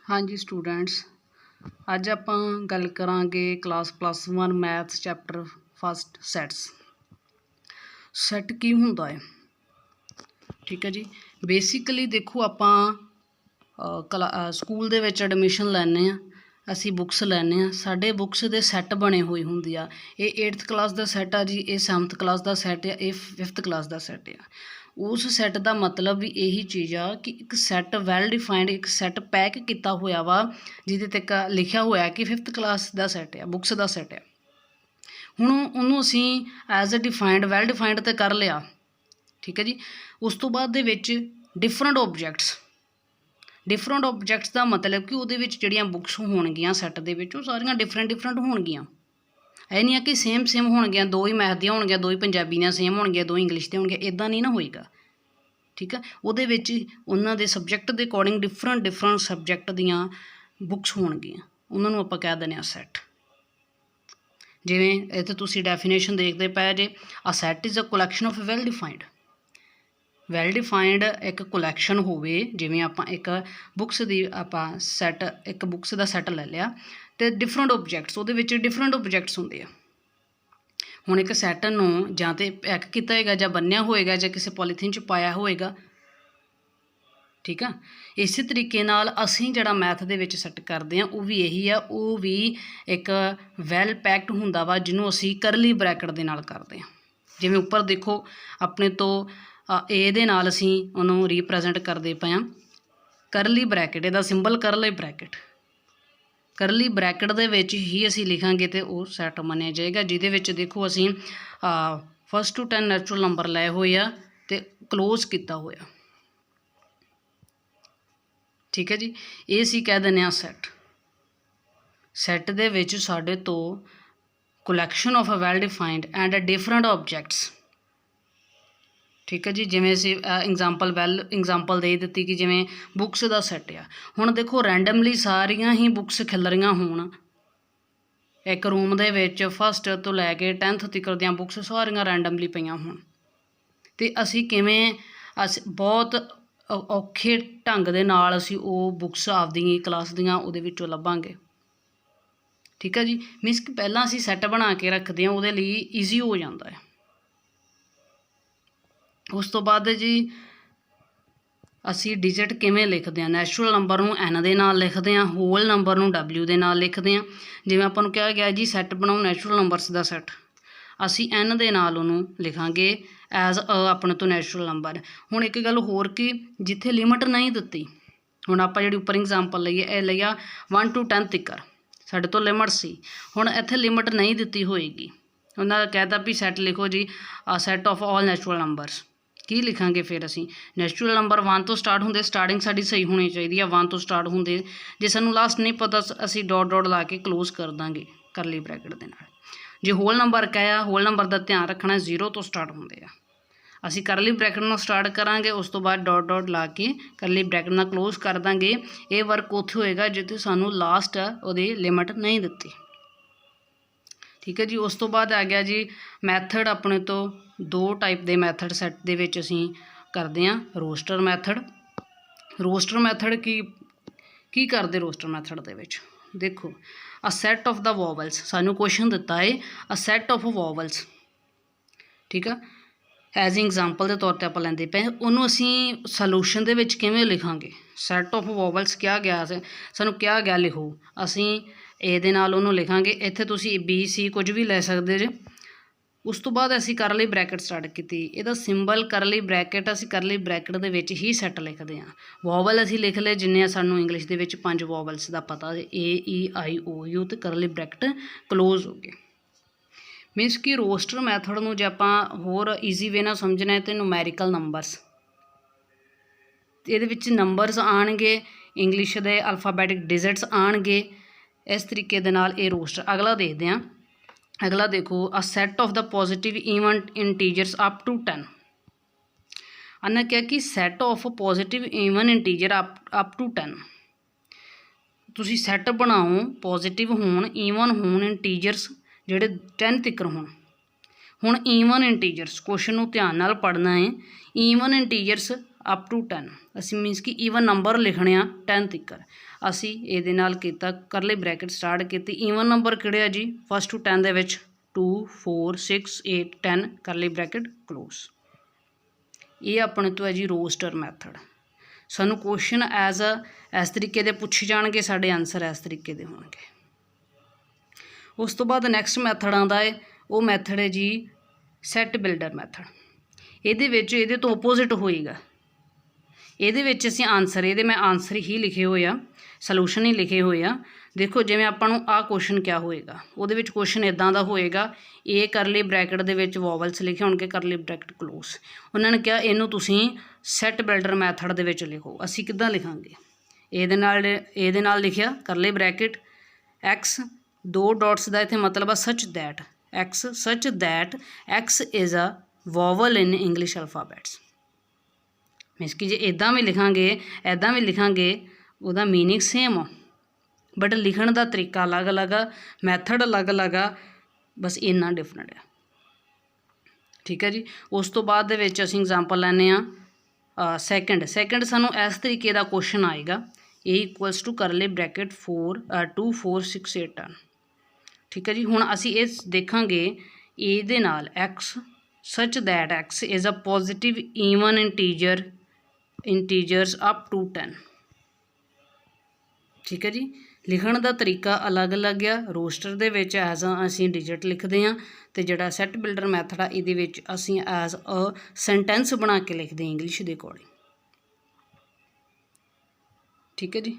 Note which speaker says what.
Speaker 1: हाँ जी स्टूडेंट्स, अज आपां गल करांगे class +1 maths chapter first sets. Set की हुंदा है, ठीक है जी। बेसिकली देखो आपां स्कूल दे विच एडमिशन लैने आ, असी बुक्स लैने आ, साडे बुक्स दे सैट बने हुए हुंदे आ। ये 8th क्लास का सैट आ जी, ये 7th क्लास का सैट आ, ये 5th क्लास का सैट आ। उस सैट का मतलब भी यही चीज़ आ कि एक सैट वैल डिफाइंड एक सैट पैक किया हुआ वा जिहदे ते लिखिया होया कि 5th क्लास का सैट आ, बुक्स का सैट आ। हुण उहनूं असीं as a defined well defined तो कर लिया, ठीक है जी। उस तो बाद दे विच डिफरेंट ऑबजैक्ट्स का मतलब कि उहदे विच जिहड़ियां बुक्स होणगियां सैट दे विच सारियां डिफरेंट होणगियां। ਇਹ नहीं है कि सेम होणगियां, दो ही मैथ दियां होणगियां, दो ही पंजाबी दियां सेम होणगियां, दो इंग्लिश दियां होणगियां, इदां नहीं ना होएगा, ठीक है। उहदे विच उन्हां दे सबजैक्ट के अकॉर्डिंग डिफरेंट सबजैक्ट दियां बुक्स होणगियां, उन्हां नूं आपां कह दिंदे आ सैट। जिवें इत्थे तुसीं डेफिनेशन देखदे पए जे, a set is a collection of well defined एक कलैक्शन होवे, जिवें आपां एक बुक्स दी आपां सैट एक बुक्स दा सैट ले लिया तो डिफरेंट ऑबजैक्ट्स उहदे विच डिफरेंट ऑबजैक्ट्स हुंदे आ। हुण एक सैट नूं जां ते पैक कीता होएगा जां बन्निया होएगा जां किसी पॉलीथीन च पाया होएगा, ठीक है। इस तरीके नाल असीं जिहड़ा मैथ दे विच सैट करदे आ वो भी यही आ, वो भी एक वैल पैक्ड हुंदा वा जिन्हों असीं करली ब्रैकेट दे नाल करदे आ। जिवें उपर देखो अपने तो ए दे नाल असीं उहनूं रीप्रैजेंट करदे पए आ करली ब्रैकेट, इहदा सिंबल करली ब्रैकेट दे विच ही असीं लिखांगे तो वो सैट मन्निया जाएगा, जिहदे विच देखो असीं 1 to 10 नैचुरल नंबर लए होए आ ते क्लोज किया होया, ठीक है जी। ये असीं कह दिंदे आ सैट दे विच साडे तो collection of a well defined and different objects, ठीक है जी। जिवें असीं एग्जाम्पल दे दित्ती कि जिवें बुक्स का सैट आ। हुण देखो रैंडमली सारियां ही बुक्स खिल रहीआं होण एक रूम दे विच, फस्ट तो लैके 10th तक दियां बुक्स सारियां रैंडमली पईआं होण ते असीं किवें बहुत औखे ढंग दे नाल असीं वो बुक्स आपदी क्लास दियां उहदे विचों लभांगे, ठीक है जी। मीनस कि पहलां असीं सैट बना के रखदे हां, उहदे लई ईजी हो जांदा है। उस तो बाद जी असी डिजिट किवें लिखते हैं, नैचुरल नंबर नूं एन दे नाल लिखते हैं, होल नंबर नूं डबल्यू दे नाल लिखते हैं। जिवें आपां नूं कहा गया जी सैट बनाओ नैचुरल नंबरस का सैट, असी एन दे नाल उहनूं लिखांगे एज अ अपने तो नैचुरल नंबर। हुण एक गल होर कि जिथे लिमिट नहीं दित्ती, हुण आपां जिहड़ी उपर एग्जाम्पल लईए ये लईआ 1 to 10 तिकर साडे तो लिमिट सी। हुण इत्थे लिमिट नहीं दित्ती होएगी, उन्हां कहता भी सैट लिखो जी set of all natural numbers. की लिखांगे फिर असी नैचुरल नंबर 1 तो स्टार्ट होंदे, स्टार्टिंग साडी सही होनी चाहिए 1 तो स्टार्ट होंदे, जे सानूं लास्ट नहीं पता असी डॉट ला के क्लोज कर देंगे करली ब्रैकेट दे नाल। जे होल नंबर कहा, होल नंबर का ध्यान रखना 0 तो स्टार्ट होंदे आ, असी करली ब्रैकेट नाल स्टार्ट करांगे, उस तो बाद डॉट ला के करली ब्रैकेट नाल क्लोज कर देंगे। ये वर्क उत्थे होएगा जिथे सानूं लास्ट उहदी लिमिट नहीं दित्ती, ठीक है जी। उस तो बाद आ गया जी मैथड, अपने तो दो टाइप के मैथड सैट दे विच असीं करदे हां। रोस्टर मैथड की करदे रोस्टर मैथड दे विच देखो a set of the vowels, सानूं क्वेश्चन दिता है अ सैट ऑफ वॉवल्स, ठीक है। एज एग्जाम्पल के तौर पर आप लैंदे पे उन्होंने असीं सलूशन दे विच किवें लिखांगे। सैट ऑफ वॉवल्स क्या गया सानूं क्या गया लिखो, असीं ए दे नाल उहनूं लिखांगे, इत्थे तुसीं बी सी कुछ भी लै सकदे जे। उस तो बाद असीं करली ब्रैकेट स्टार्ट की, इहदा सिंबल करली ब्रैकेट, असीं करली bracket they which he sat लिखदे हां। वॉवल असीं लिख ले जिन्ने सानूं इंग्लिश दे विच 5 वॉवल्स का पता, AEIOU ते करली ब्रैकेट क्लोज हो गए। मीनस कि रोस्टर मैथड नूं जे आपां होर ईजी वे नाल समझना है तो न्यूमैरिकल नंबरस, इहदे विच नंबरस आणगे, इंग्लिश दे अल्फाबैटिक डिजिट्स आणगे, इस तरीके दे नाल ये रोस्टर। अगला देखते हैं, अगला देखो a set of the positive even integers up to 10। अन्ना क्या कि set of positive even integer up to 10 तुसीं सैट बनाओ पॉजिटिव होण ईवन होण इंटीजर्स जिहड़े 10 तिकर होण। हुण ईवन इंटीजर्स क्वेश्चन नूं ध्यान नाल पढ़ना है, ईवन इंटीजर्स ਅਪ ਟੂ 10 ਅਸੀਂ ਮੀਨਸ ਕਿ ਈਵਨ ਨੰਬਰ ਲਿਖਣੇ ਆ 10 ਤੀਕਰ। ਅਸੀਂ ਇਹਦੇ ਨਾਲ ਕੀਤਾ ਕਰਲੀ ਬ੍ਰੈਕਟ ਸਟਾਰਟ ਕੀਤੀ। ਈਵਨ ਨੰਬਰ ਕਿਹੜੇ ਆ ਜੀ 1 to 10 ਦੇ ਵਿੱਚ 2 4 6 8 10 ਕਰਲੀ ਬ੍ਰੈਕਟ ਕਲੋਜ਼। ਇਹ ਆਪਣੇ ਤੋਂ ਹੈ ਜੀ ਰੋਸਟਰ ਮੈਥਡ। ਸਾਨੂੰ ਕੁਐਸਚਨ ਇਸ ਤਰੀਕੇ ਦੇ ਪੁੱਛੇ ਜਾਣਗੇ, ਸਾਡੇ ਆਨਸਰ ਇਸ ਤਰੀਕੇ ਦੇ ਹੋਣਗੇ। ਉਸ ਤੋਂ ਬਾਅਦ ਨੈਕਸਟ ਮੈਥਡ ਆਉਂਦਾ ਹੈ, ਉਹ ਮੈਥਡ ਹੈ ਜੀ ਸੈੱਟ ਬਿਲਡਰ ਮੈਥਡ। ਇਹਦੇ ਵਿੱਚ ਇਹਦੇ ਤੋਂ ਓਪੋਜ਼ਿਟ ਹੋਏਗਾ। ਇਹਦੇ ਵਿੱਚ ਅਸੀਂ ਆਨਸਰ, ਇਹਦੇ ਮੈਂ ਆਨਸਰ ਹੀ ਲਿਖੇ ਹੋਏ ਆ, ਸੋਲੂਸ਼ਨ ਹੀ ਲਿਖੇ ਹੋਏ ਆ। ਦੇਖੋ ਜਿਵੇਂ ਆਪਾਂ ਨੂੰ ਆਹ ਕੁਐਸਚਨ ਕਿਆ ਹੋਏਗਾ, ਉਹਦੇ ਵਿੱਚ ਕੁਐਸਚਨ ਇੱਦਾਂ ਦਾ ਹੋਏਗਾ, ਇਹ ਕਰਲੀ ਬ੍ਰੈਕਟ ਦੇ ਵਿੱਚ ਵੋਵਲਸ ਲਿਖੇ ਹੋਣਗੇ, ਕਰਲੀ ਬ੍ਰੈਕਟ ਕਲੋਜ਼। ਉਹਨਾਂ ਨੇ ਕਿਹਾ ਇਹਨੂੰ ਤੁਸੀਂ ਸੈੱਟ ਬਿਲਡਰ ਮੈਥਡ ਦੇ ਵਿੱਚ ਲਿਖੋ। ਅਸੀਂ ਕਿੱਦਾਂ ਲਿਖਾਂਗੇ? ਇਹਦੇ ਨਾਲ ਲਿਖਿਆ ਕਰਲੀ ਬ੍ਰੈਕਟ ਐਕਸ, 2 ਡਾਟਸ ਦਾ ਇੱਥੇ ਮਤਲਬ ਆ such that x is a vowel in English alphabets. Means ਕਿ ਜੇ ਇੱਦਾਂ ਵੀ ਲਿਖਾਂਗੇ ਉਹਦਾ ਮੀਨਿੰਗ ਸੇਮ ਆ, ਬਟ ਲਿਖਣ ਦਾ ਤਰੀਕਾ ਅਲੱਗ-ਅਲੱਗ ਆ, ਮੈਥਡ ਅਲੱਗ-ਅਲੱਗ ਆ, ਬਸ ਇੰਨਾ ਡਿਫਰੈਂਟ ਆ। ਠੀਕ ਹੈ ਜੀ। ਉਸ ਤੋਂ ਬਾਅਦ ਦੇ ਵਿੱਚ ਅਸੀਂ ਐਗਜ਼ਾਮਪਲ ਲੈਂਦੇ ਹਾਂ ਸੈਕਿੰਡ ਸਾਨੂੰ ਇਸ ਤਰੀਕੇ ਦਾ ਕੁਐਸਚਨ ਆਏਗਾ, A equals to curly bracket 2 4 6 8 10। ਠੀਕ ਹੈ ਜੀ। ਹੁਣ ਅਸੀਂ ਇਹ ਦੇਖਾਂਗੇ ਇਹਦੇ ਨਾਲ x such that x is a positive even integers up to 10। ਠੀਕ ਹੈ ਜੀ। ਲਿਖਣ ਦਾ ਤਰੀਕਾ ਅਲੱਗ-ਅਲੱਗ ਆ। ਰੋਸਟਰ ਦੇ ਵਿੱਚ ਐਜ਼ ਅਸੀਂ ਡਿਜਿਟ ਲਿਖਦੇ ਹਾਂ, ਅਤੇ ਜਿਹੜਾ ਸੈੱਟ ਬਿਲਡਰ ਮੈਥਡ ਆ ਇਹਦੇ ਵਿੱਚ ਅਸੀਂ ਐਜ਼ ਅ ਸੈਂਟੈਂਸ ਬਣਾ ਕੇ ਲਿਖਦੇ ਹਾਂ ਇੰਗਲਿਸ਼ ਦੇ ਅਕੋਰਡਿੰਗ। ਠੀਕ ਹੈ ਜੀ।